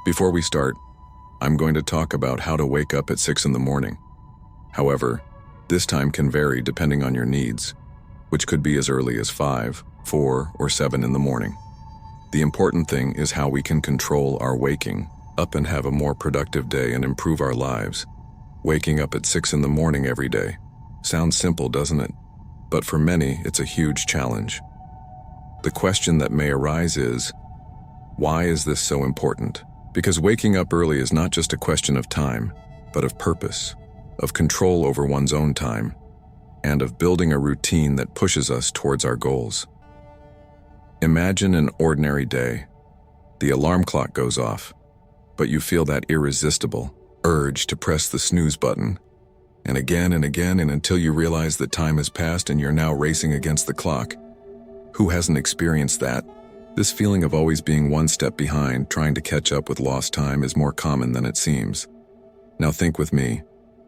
Before we start, I'm going to talk about how to wake up at 6 in the morning. However, this time can vary depending on your needs, which could be as early as 5, 4, or 7 in the morning. The important thing is how we can control our waking up and have a more productive day and improve our lives. Waking up at 6 in the morning every day sounds simple, doesn't it? But for many, it's a huge challenge. The question that may arise is, why is this so important? Because waking up early is not just a question of time, but of purpose, of control over one's own time, and of building a routine that pushes us towards our goals. Imagine an ordinary day. The alarm clock goes off, but you feel that irresistible urge to press the snooze button, and again and until you realize that time has passed and you're now racing against the clock. Who hasn't experienced that? This feeling of always being one step behind, trying to catch up with lost time, is more common than it seems. Now think with me.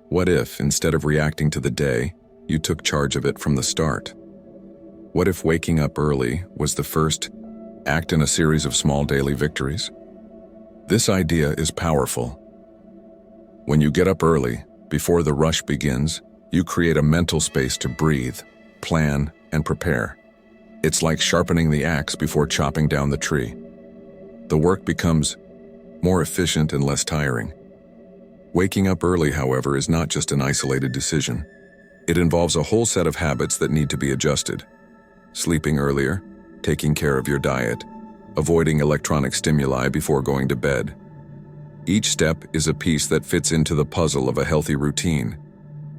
What if, instead of reacting to the day, you took charge of it from the start? What if waking up early was the first act in a series of small daily victories? This idea is powerful. When you get up early, before the rush begins, you create a mental space to breathe, plan, and prepare. It's like sharpening the axe before chopping down the tree. The work becomes more efficient and less tiring. Waking up early, however, is not just an isolated decision. It involves a whole set of habits that need to be adjusted. Sleeping earlier, taking care of your diet, avoiding electronic stimuli before going to bed. Each step is a piece that fits into the puzzle of a healthy routine.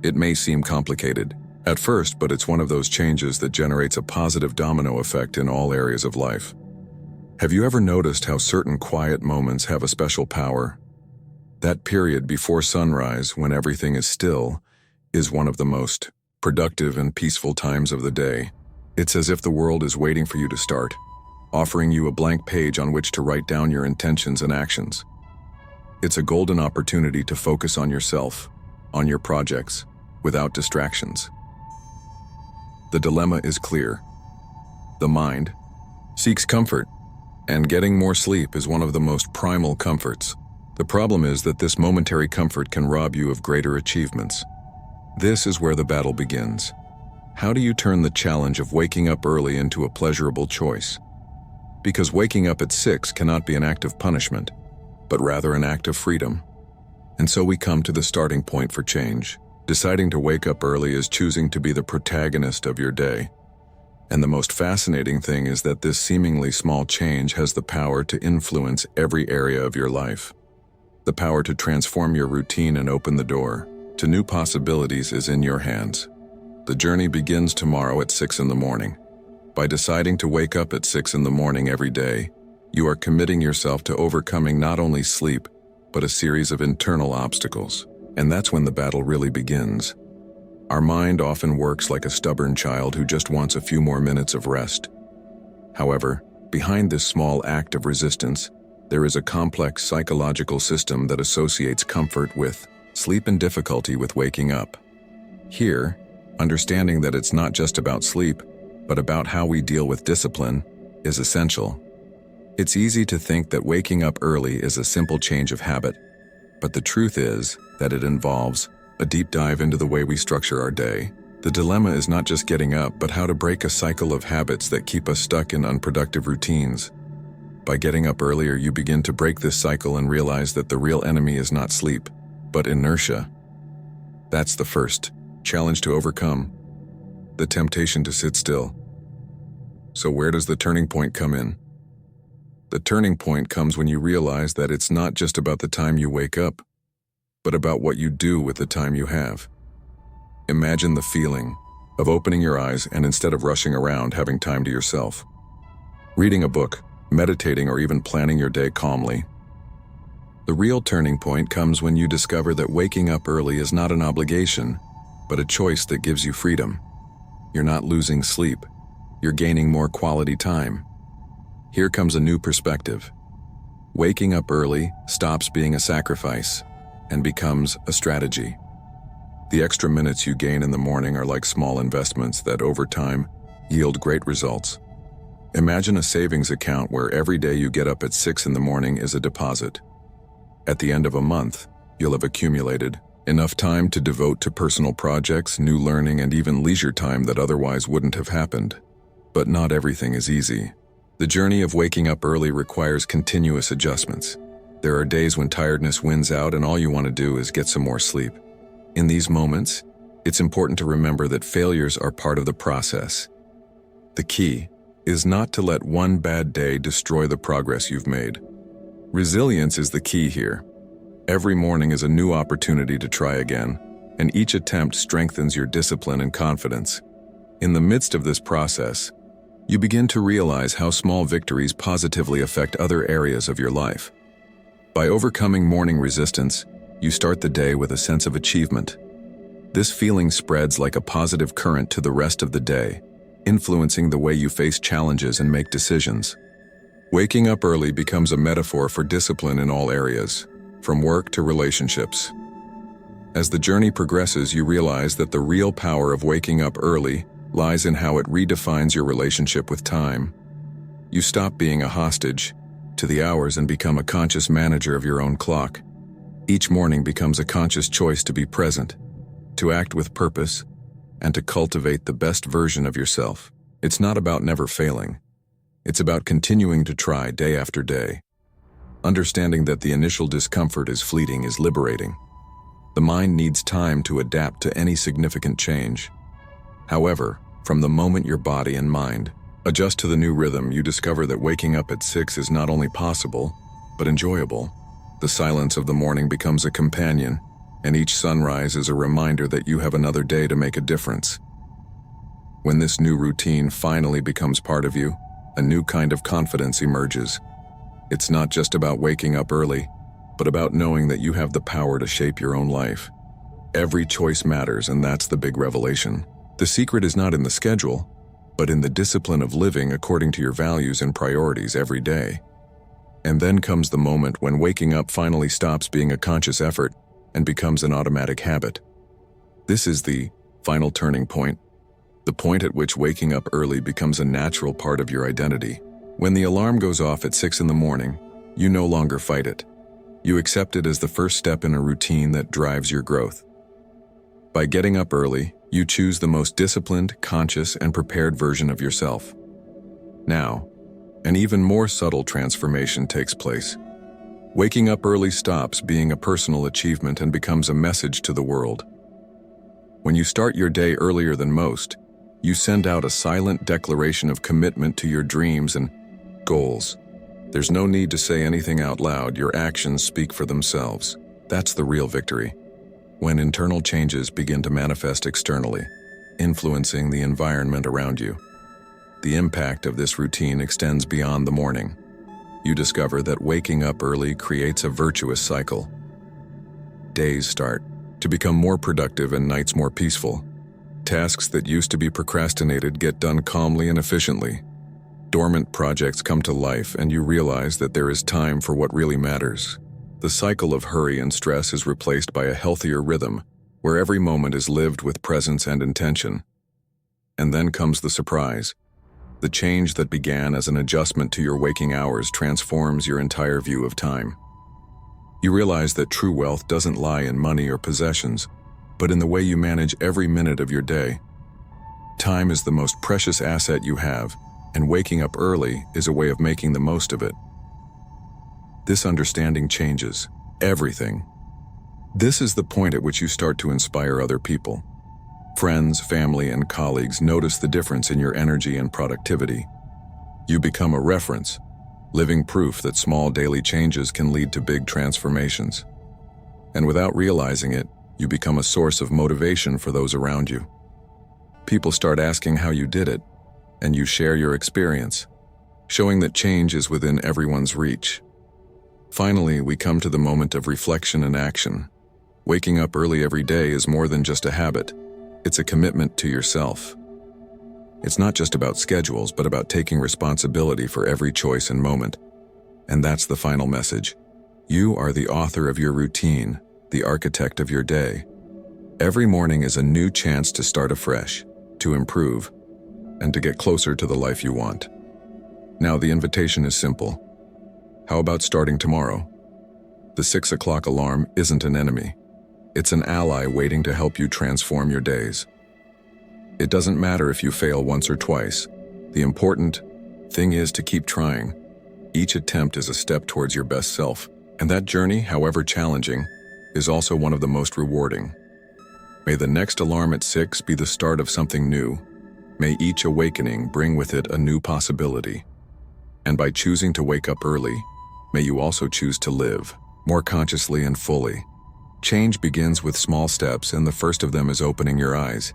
It may seem complicated at first, but it's one of those changes that generates a positive domino effect in all areas of life. Have you ever noticed how certain quiet moments have a special power? That period before sunrise, when everything is still, is one of the most productive and peaceful times of the day. It's as if the world is waiting for you to start, offering you a blank page on which to write down your intentions and actions. It's a golden opportunity to focus on yourself, on your projects, without distractions. The dilemma is clear. The mind seeks comfort, and getting more sleep is one of the most primal comforts. The problem is that this momentary comfort can rob you of greater achievements. This is where the battle begins. How do you turn the challenge of waking up early into a pleasurable choice? Because waking up at 6 cannot be an act of punishment, but rather an act of freedom. And so we come to the starting point for change. Deciding to wake up early is choosing to be the protagonist of your day. And the most fascinating thing is that this seemingly small change has the power to influence every area of your life. The power to transform your routine and open the door to new possibilities is in your hands. The journey begins tomorrow at 6 in the morning. By deciding to wake up at 6 in the morning every day, you are committing yourself to overcoming not only sleep, but a series of internal obstacles. And that's when the battle really begins. Our mind often works like a stubborn child who just wants a few more minutes of rest. However, behind this small act of resistance, there is a complex psychological system that associates comfort with sleep and difficulty with waking up. Here, understanding that it's not just about sleep, but about how we deal with discipline, is essential. It's easy to think that waking up early is a simple change of habit, but the truth is that it involves a deep dive into the way we structure our day. The dilemma is not just getting up, but how to break a cycle of habits that keep us stuck in unproductive routines. By getting up earlier, you begin to break this cycle and realize that the real enemy is not sleep, but inertia. That's the first challenge to overcome, the temptation to sit still. So where does the turning point come in? The turning point comes when you realize that it's not just about the time you wake up, but about what you do with the time you have. Imagine the feeling of opening your eyes and, instead of rushing around, having time to yourself. Reading a book, meditating, or even planning your day calmly. The real turning point comes when you discover that waking up early is not an obligation, but a choice that gives you freedom. You're not losing sleep. You're gaining more quality time. Here comes a new perspective. Waking up early stops being a sacrifice and becomes a strategy. The extra minutes you gain in the morning are like small investments that over time yield great results. Imagine a savings account where every day you get up at 6 in the morning is a deposit. At the end of a month, you'll have accumulated enough time to devote to personal projects, new learning, and even leisure time that otherwise wouldn't have happened. But not everything is easy. The journey of waking up early requires continuous adjustments. There are days when tiredness wins out and all you want to do is get some more sleep. In these moments, it's important to remember that failures are part of the process. The key is not to let one bad day destroy the progress you've made. Resilience is the key here. Every morning is a new opportunity to try again, and each attempt strengthens your discipline and confidence. In the midst of this process, you begin to realize how small victories positively affect other areas of your life. By overcoming morning resistance, you start the day with a sense of achievement. This feeling spreads like a positive current to the rest of the day, influencing the way you face challenges and make decisions. Waking up early becomes a metaphor for discipline in all areas, from work to relationships. As the journey progresses, you realize that the real power of waking up early lies in how it redefines your relationship with time. You stop being a hostage to the hours and become a conscious manager of your own clock. Each morning becomes a conscious choice to be present, to act with purpose, and to cultivate the best version of yourself. It's not about never failing. It's about continuing to try day after day. Understanding that the initial discomfort is fleeting is liberating. The mind needs time to adapt to any significant change. However, from the moment your body and mind adjust to the new rhythm, you discover that waking up at 6 is not only possible, but enjoyable. The silence of the morning becomes a companion, and each sunrise is a reminder that you have another day to make a difference. When this new routine finally becomes part of you, a new kind of confidence emerges. It's not just about waking up early, but about knowing that you have the power to shape your own life. Every choice matters, and that's the big revelation. The secret is not in the schedule, but in the discipline of living according to your values and priorities every day. And then comes the moment when waking up finally stops being a conscious effort and becomes an automatic habit. This is the final turning point, the point at which waking up early becomes a natural part of your identity. When the alarm goes off at 6 in the morning, you no longer fight it. You accept it as the first step in a routine that drives your growth. By getting up early, you choose the most disciplined, conscious, and prepared version of yourself. Now, an even more subtle transformation takes place. Waking up early stops being a personal achievement and becomes a message to the world. When you start your day earlier than most, you send out a silent declaration of commitment to your dreams and goals. There's no need to say anything out loud. Your actions speak for themselves. That's the real victory. When internal changes begin to manifest externally, influencing the environment around you. The impact of this routine extends beyond the morning. You discover that waking up early creates a virtuous cycle. Days start to become more productive and nights more peaceful. Tasks that used to be procrastinated get done calmly and efficiently. Dormant projects come to life, and you realize that there is time for what really matters. The cycle of hurry and stress is replaced by a healthier rhythm, where every moment is lived with presence and intention. And then comes the surprise. The change that began as an adjustment to your waking hours transforms your entire view of time. You realize that true wealth doesn't lie in money or possessions, but in the way you manage every minute of your day. Time is the most precious asset you have, and waking up early is a way of making the most of it. This understanding changes everything. This is the point at which you start to inspire other people. Friends, family, and colleagues notice the difference in your energy and productivity. You become a reference, living proof that small daily changes can lead to big transformations. And without realizing it, you become a source of motivation for those around you. People start asking how you did it, and you share your experience, showing that change is within everyone's reach. Finally, we come to the moment of reflection and action. Waking up early every day is more than just a habit. It's a commitment to yourself. It's not just about schedules, but about taking responsibility for every choice and moment. And that's the final message. You are the author of your routine, the architect of your day. Every morning is a new chance to start afresh, to improve, and to get closer to the life you want. Now the invitation is simple. How about starting tomorrow? The 6 o'clock alarm isn't an enemy. It's an ally waiting to help you transform your days. It doesn't matter if you fail once or twice. The important thing is to keep trying. Each attempt is a step towards your best self, and that journey, however challenging, is also one of the most rewarding. May the next alarm at 6 be the start of something new. May each awakening bring with it a new possibility. And by choosing to wake up early, may you also choose to live more consciously and fully. Change begins with small steps, and the first of them is opening your eyes.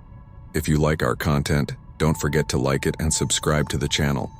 If you like our content, don't forget to like it and subscribe to the channel.